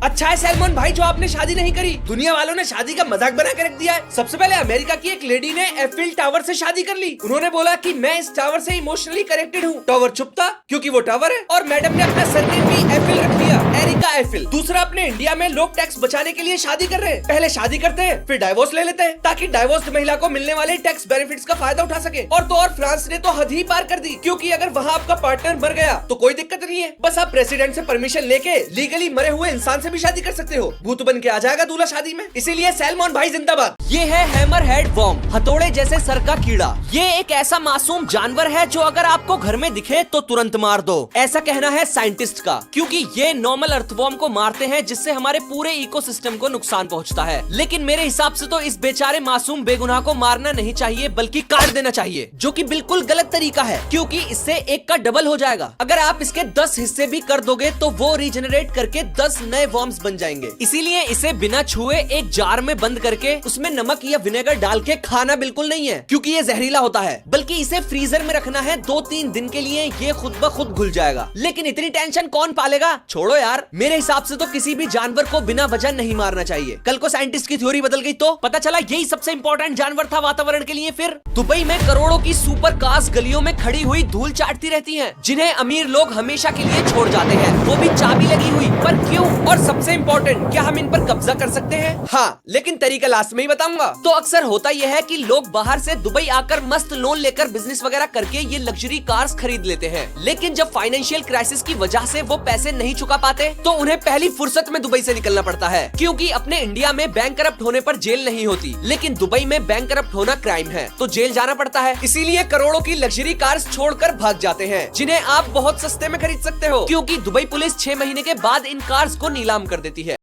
अच्छा है सलमान भाई जो आपने शादी नहीं करी, दुनिया वालों ने शादी का मजाक बना के रख दिया है। सबसे पहले अमेरिका की एक लेडी ने एफिल टावर से शादी कर ली। उन्होंने बोला कि मैं इस टावर से इमोशनली कनेक्टेड हूँ। टावर चुप था क्योंकि वो टावर है। और मैडम ने अपना सरनेम भी एफिल रख लिया, एरिका एफिल। दूसरा, अपने इंडिया में लोग टैक्स बचाने के लिए शादी कर रहे हैं। पहले शादी करते हैं फिर डाइवोर्स ले लेते हैं ताकि डाइवोर्स महिला को मिलने वाले टैक्स बेनिफिट्स का फायदा उठा सके। और फ्रांस ने तो हद ही पार कर दी, क्योंकि अगर वहाँ आपका पार्टनर मर गया तो कोई दिक्कत नहीं है, बस आप प्रेसिडेंट से परमिशन लेके लीगली मरे हुए इंसान से भी शादी कर सकते हो। भूत बन के आ जाएगा दूल्हा शादी में। इसीलिए सैलमॉन भाई जिंदाबाद। ये है हैमर हेड वर्म, हथौड़े जैसे सर का कीड़ा। ये एक ऐसा मासूम जानवर है जो अगर आपको घर में दिखे तो तुरंत मार दो, ऐसा कहना है साइंटिस्ट का, क्योंकि ये नॉर्मल अर्थवर्म को मारते हैं जिससे हमारे पूरे इकोसिस्टम को नुकसान पहुंचता है। लेकिन मेरे हिसाब से तो इस बेचारे मासूम बेगुनाह को मारना नहीं चाहिए बल्कि काट देना चाहिए, जो कि बिल्कुल गलत तरीका है, क्योंकि इससे एक का डबल हो जाएगा। अगर आप इसके 10 हिस्से भी कर दोगे तो वो रीजनरेट करके 10 नए वर्म्स बन जाएंगे। इसीलिए इसे बिना छुए एक जार में बंद करके उसमें नमक या विनेगर डाल के खाना बिल्कुल नहीं है, क्योंकि ये जहरीला होता है, बल्कि इसे फ्रीजर में रखना है 2-3 दिन के लिए। ये खुद ब खुद घुल जाएगा। लेकिन इतनी टेंशन कौन पालेगा, छोड़ो यार। मेरे हिसाब से तो किसी भी जानवर को बिना वजह नहीं मारना चाहिए। कल को साइंटिस्ट की थ्योरी बदल गई तो पता चला यही सबसे इंपॉर्टेंट जानवर था वातावरण के लिए। फिर दुबई में करोड़ों की सुपर कार्स गलियों में खड़ी हुई धूल चाटती रहती हैं, जिन्हें अमीर लोग हमेशा के लिए छोड़ जाते हैं, वो भी चाबी लगी हुई। पर क्यों? और सबसे इम्पोर्टेंट, क्या हम इन पर कब्जा कर सकते हैं? हाँ, लेकिन तरीका लास्ट में ही बताऊंगा। तो अक्सर होता यह है कि लोग बाहर से दुबई आकर मस्त लोन लेकर बिजनेस वगैरह करके ये लग्जरी कार्स खरीद लेते हैं। लेकिन जब फाइनेंशियल क्राइसिस की वजह से वो पैसे नहीं चुका पाते तो उन्हें पहली फुर्सत में दुबई से निकलना पड़ता है, क्योंकि अपने इंडिया में बैंक करप्ट होने पर जेल नहीं होती, लेकिन दुबई में बैंक करप्ट होना क्राइम है, तो जेल जाना पड़ता है। इसीलिए करोड़ों की लग्जरी कार्स छोड़कर भाग जाते हैं, जिन्हें आप बहुत सस्ते में खरीद सकते हो, क्योंकि दुबई पुलिस 6 महीने के बाद इन कार्स को नीलाम कर देती है।